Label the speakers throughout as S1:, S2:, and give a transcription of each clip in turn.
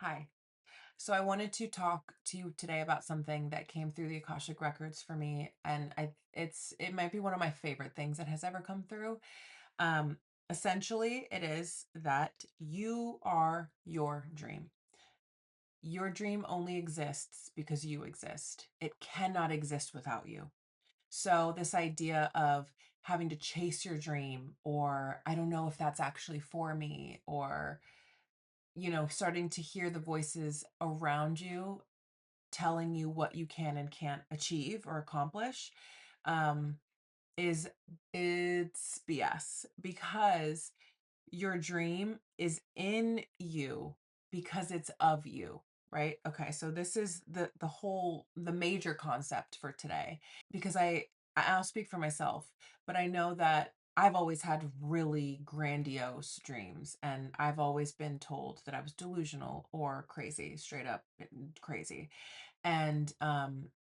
S1: Hi. So I wanted to talk to you today about something that came through the Akashic Records for me, and it might be one of my favorite things that has ever come through. Um, Essentially, it is that you are your dream. Your dream only exists because you exist. It cannot exist without you. So this idea of having to chase your dream, or I don't know if that's actually for me, or starting to hear the voices around you telling you what you can and can't achieve or accomplish, um, is it's BS, because your dream is in you because it's of you, right? Okay, so this is the major concept for today, because I'll speak for myself, but I know that I've always had really grandiose dreams, and I've always been told that I was delusional or crazy, straight up crazy. And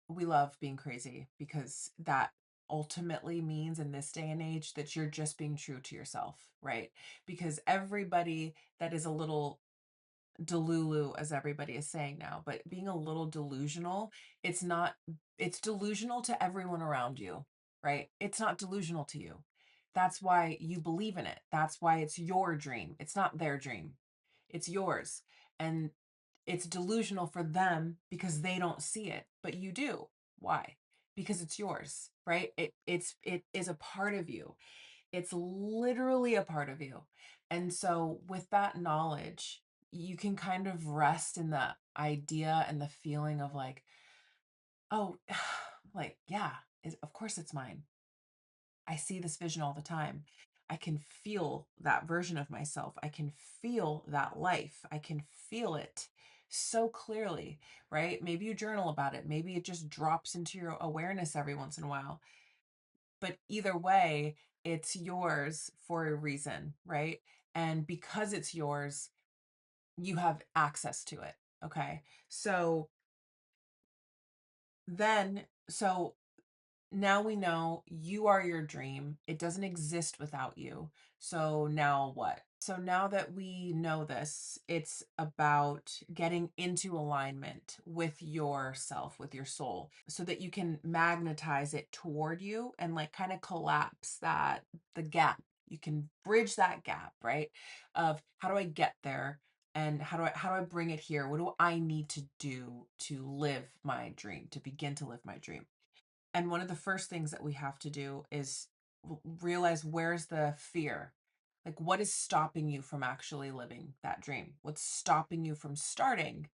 S1: we love being crazy because that ultimately means in this day and age that you're just being true to yourself, right? Because everybody that is a little delulu, as everybody is saying now, but being a little delusional, it's not, it's delusional to everyone around you, right? It's not delusional to you. That's why you believe in it. That's why it's your dream. It's not their dream. It's yours. And it's delusional for them because they don't see it, but you do. Why? Because it's yours, right? It is a part of you. It's literally a part of you. And so with that knowledge, you can kind of rest in the idea and the feeling of like, oh, like, yeah, of course it's mine. I see this vision all the time. I can feel that version of myself. I can feel that life. I can feel it so clearly, right? Maybe you journal about it. Maybe it just drops into your awareness every once in a while. But either way, it's yours for a reason, right? And because it's yours, you have access to it. Okay. So so now we know you are your dream. It doesn't exist without you. So now what? So now that we know this, it's about getting into alignment with yourself, with your soul, so that you can magnetize it toward you and like kind of collapse the gap. You can bridge that gap, right? Of how do I get there? And how do I bring it here? What do I need to do to live my dream, to begin to live my dream? And one of the first things that we have to do is realize, where's the fear? Like, what is stopping you from actually living that dream? What's stopping you from starting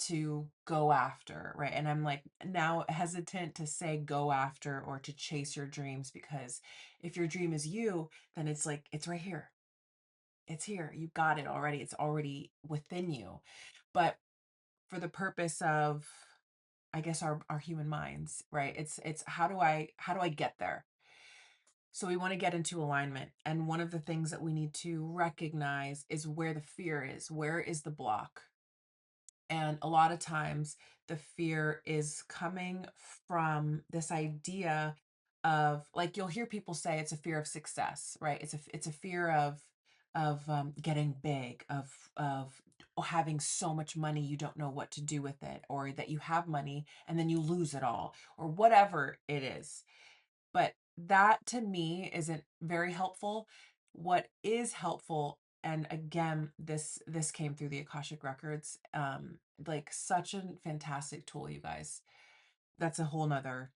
S1: to go after, right? And I'm like now hesitant to say go after or to chase your dreams, because if your dream is you, then it's like, it's right here. It's here. You got it already. It's already within you. But for the purpose of, I guess, our human minds, right? It's how do I get there? So we want to get into alignment. And one of the things that we need to recognize is where the fear is. Where is the block? And a lot of times the fear is coming from this idea of, like, you'll hear people say it's a fear of success, right? It's a fear of getting big, of having so much money you don't know what to do with it, or that you have money and then you lose it all, or whatever it is. But that to me isn't very helpful. What is helpful, and again, this came through the Akashic Records, like such a fantastic tool, you guys. That's a whole nother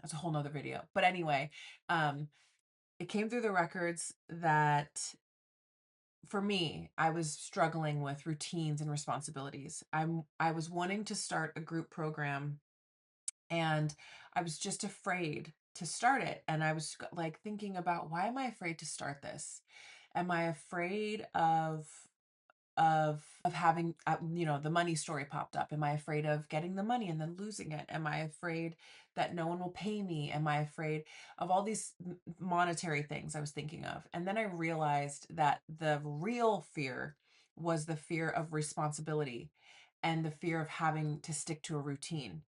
S1: that's a whole nother video. But anyway, um, it came through the records that for me, I was struggling with routines and responsibilities. I was wanting to start a group program, and I was just afraid to start it. And I was like thinking about, why am I afraid to start this? Am I afraid of having, the money story popped up? Am I afraid of getting the money and then losing it? Am I afraid that no one will pay me? Am I afraid of all these monetary things I was thinking of? And then I realized that the real fear was the fear of responsibility and the fear of having to stick to a routine.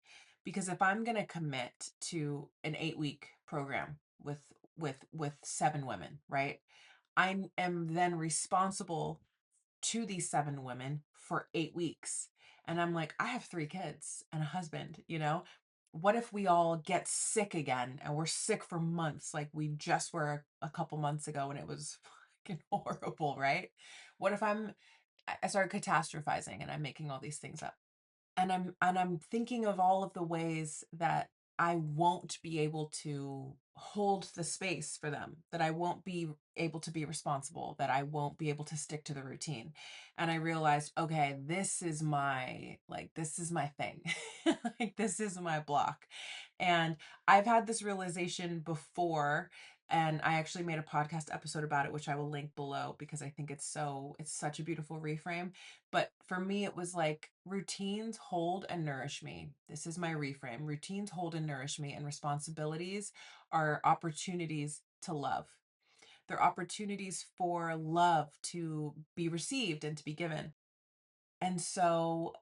S1: Because if I'm going to commit to an 8-week program with 7 women, right? I am then responsible to these 7 women for 8 weeks. And I'm like, I have 3 kids and a husband, you know? What if we all get sick again and we're sick for months like we just were a couple months ago and it was fucking horrible, right? What if I started catastrophizing and I'm making all these things up? And I'm thinking of all of the ways that I won't be able to hold the space for them, that I won't be able to be responsible, that I won't be able to stick to the routine. And I realized, okay, this is my thing. Like this is my block. And I've had this realization before, and I actually made a podcast episode about it, which I will link below because I think it's such a beautiful reframe. But for me, it was like routines hold and nourish me. This is my reframe. Routines hold and nourish me, and responsibilities are opportunities to love. They're opportunities for love to be received and to be given. And so,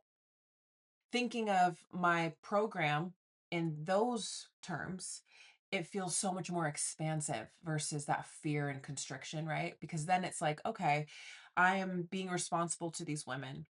S1: thinking of my program in those terms, it feels so much more expansive versus that fear and constriction, right? Because then it's like, okay, I am being responsible to these women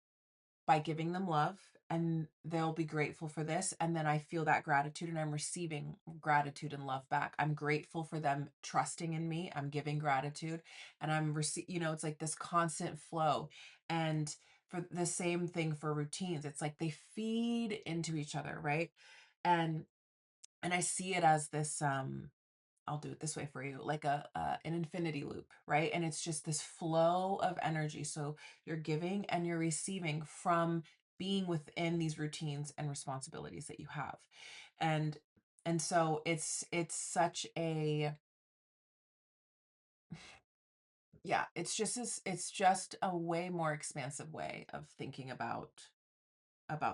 S1: by giving them love, and they'll be grateful for this, and then I feel that gratitude and I'm receiving gratitude and love back. I'm grateful for them trusting in me. I'm giving gratitude, and it's like this constant flow. And for the same thing for routines, it's like they feed into each other, right? And and I see it as this I'll do it this way for you, like an infinity loop, right? And it's just this flow of energy. So you're giving and you're receiving from being within these routines and responsibilities that you have. And and so it's such a yeah, it's just a way more expansive way of thinking about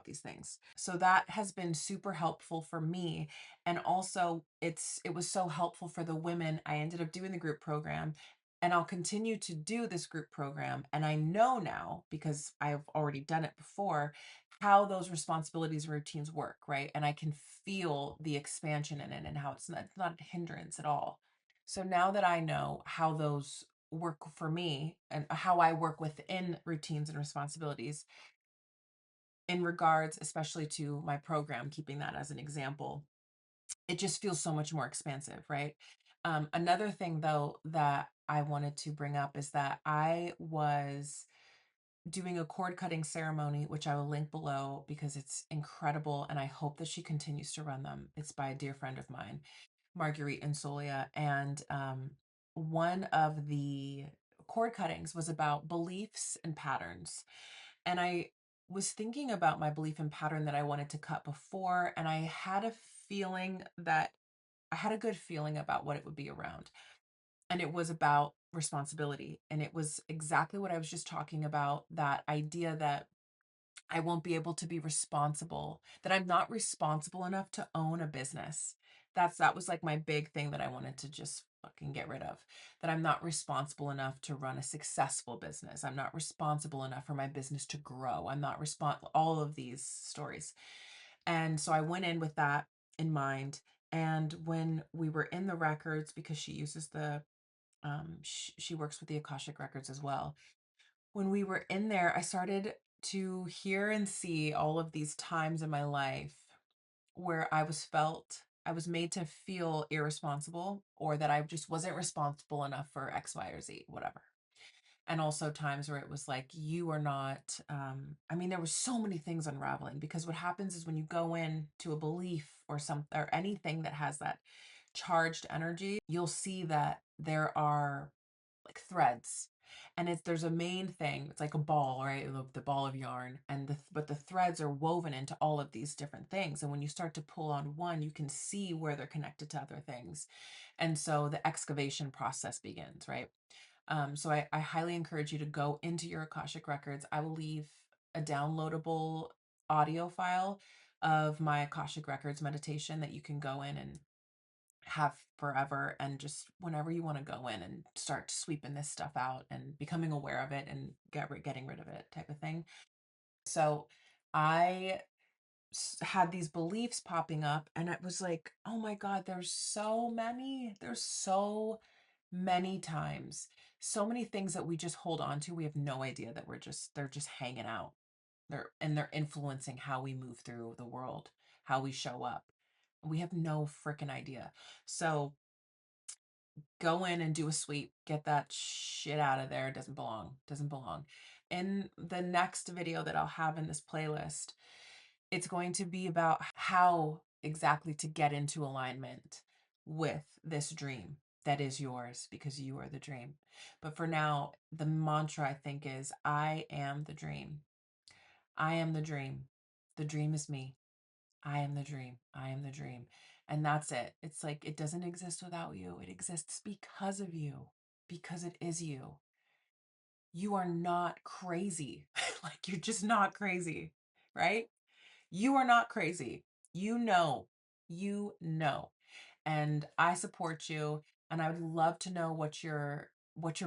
S1: these things. So that has been super helpful for me. And also it was so helpful for the women. I ended up doing the group program, and I'll continue to do this group program. And I know now, because I've already done it before, how those responsibilities and routines work, right? And I can feel the expansion in it and how it's not a hindrance at all. So now that I know how those work for me and how I work within routines and responsibilities, in regards especially to my program, keeping that as an example, it just feels so much more expansive, right? Another thing though that I wanted to bring up is that I was doing a cord cutting ceremony, which I will link below because it's incredible, and I hope that she continues to run them. It's by a dear friend of mine, Marguerite and Solia. And one of the cord cuttings was about beliefs and patterns. And I was thinking about my belief and pattern that I wanted to cut before, and I had a good feeling about what it would be around. And it was about responsibility. And it was exactly what I was just talking about, that idea that I won't be able to be responsible, that I'm not responsible enough to own a business. That was like my big thing that I wanted to just fucking get rid of. That I'm not responsible enough to run a successful business. I'm not responsible enough for my business to grow. I'm not all of these stories. And so I went in with that in mind. And when we were in the records, because she uses she works with the Akashic Records as well, when we were in there, I started to hear and see all of these times in my life where I was made to feel irresponsible, or that I just wasn't responsible enough for X, Y, or Z, whatever. And also times where it was like, you are not, I mean, there were so many things unraveling, because what happens is when you go in to a belief or something or anything that has that charged energy, you'll see that there are like threads, and there's a main thing. It's like a ball, right? The ball of yarn, and but the threads are woven into all of these different things, and when you start to pull on one, you can see where they're connected to other things. And so the excavation process begins, right? So I highly encourage you to go into your Akashic Records. I will leave a downloadable audio file of my Akashic Records meditation that you can go in and have forever, and just whenever you want to go in and start sweeping this stuff out and becoming aware of it and getting rid of it, type of thing. So I had these beliefs popping up, and it was like, oh my god, there's so many times So many things that we just hold on to, we have no idea that they're just hanging out. They're influencing how we move through the world, how we show up. We have no freaking idea. So go in and do a sweep, get that shit out of there. It doesn't belong. Doesn't belong. In the next video that I'll have in this playlist, it's going to be about how exactly to get into alignment with this dream that is yours, because you are the dream. But for now, the mantra I think is, I am the dream. I am the dream. The dream is me. I am the dream. I am the dream. And that's it. It's like it doesn't exist without you. It exists because of you, because it is you. You are not crazy. Like, you're just not crazy, right? You are not crazy. You know, you know. And I support you. And I would love to know what your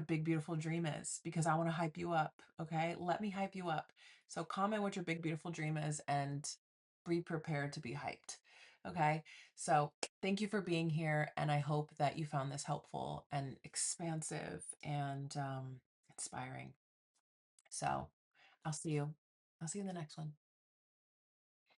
S1: big beautiful dream is, because I want to hype you up. Okay. Let me hype you up. So comment what your big beautiful dream is and be prepared to be hyped. Okay. So thank you for being here. And I hope that you found this helpful and expansive and inspiring. So I'll see you. I'll see you in the next one.